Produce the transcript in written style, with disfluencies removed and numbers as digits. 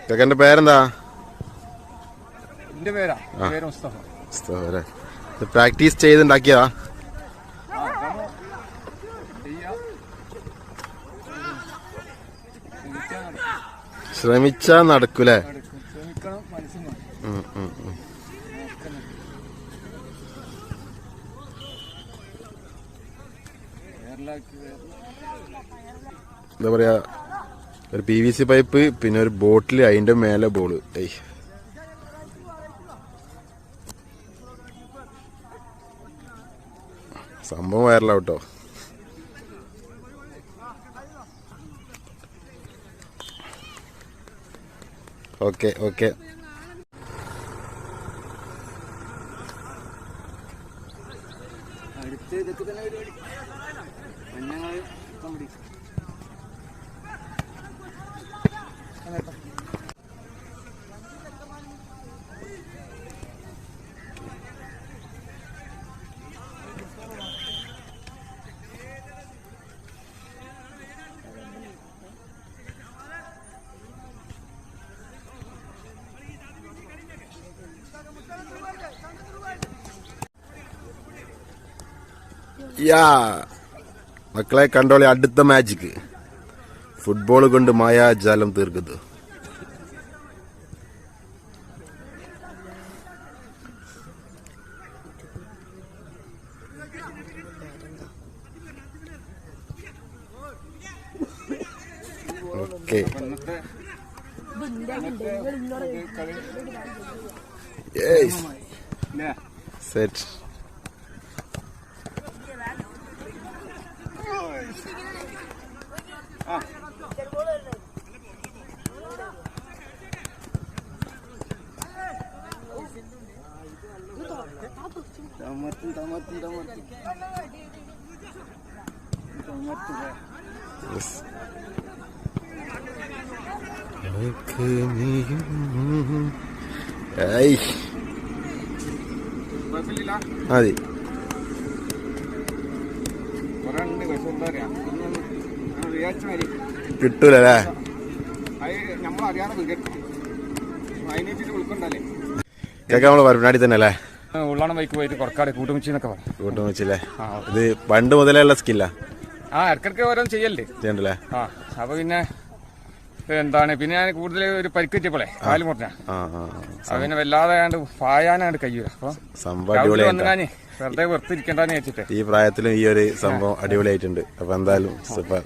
ചെക്കൻ്റെ പേരെന്താ? എന്റെ പേര് മുസ്തഫ. പ്രാക്ടീസ് ചെയ്തുണ്ടാക്കിയതാ? ശ്രമിച്ചാ നടക്കൂലേ? എന്താ പറയാ, ഒരു PVC പൈപ്പ്, പിന്നെ ഒരു ബോട്ടിൽ, അതിന്റെ മേലെ ബോള്. സംഭവം വൈറലാവട്ടോ. Okay okay. യാ മക്കളെ കണ്ടോളി, അടുത്ത മാജിക്ക്. ഫുട്ബോൾ കൊണ്ട് മായാജാലം തീർക്കുന്നത്. Okay, set. മതി. കിട്ടൂലേ? കേൾക്കാൻ നമ്മള് പരപ്പനാടി തന്നെ അല്ലേ? ഉള്ളാണം ബൈക്ക് പോയിട്ട് കുറക്കാട് കൂട്ടുമിച്ചിന്നൊക്കെ പറയും. കൂട്ടുമിച്ചില്ലേ? ഇത് പണ്ട് മുതലേ ഉള്ള സ്കില്ലാ? ഇടക്കിടക്ക് ഓരോന്ന് ചെയ്യല്ലേ ചെയ്യണ്ടല്ലേ? അപ്പൊ പിന്നെ എന്താണ്, പിന്നെ ഞാൻ കൂടുതൽ ഒരു പരിക്ക് പറ്റിയപ്പോളെ കാല് മുറിഞ്ഞ പിന്നെ വല്ലാതെ പായാനാണ്ട് കഴിയൂല. അപ്പൊ വന്നു വെറുതെ വെറുതെ ഇരിക്കണ്ടെന്ന് വെച്ചിട്ട് ഈ പ്രായത്തിലും ഈ ഒരു സംഭവം അടിപൊളിയായിട്ടുണ്ട്. അപ്പൊ എന്തായാലും സൂപ്പർ.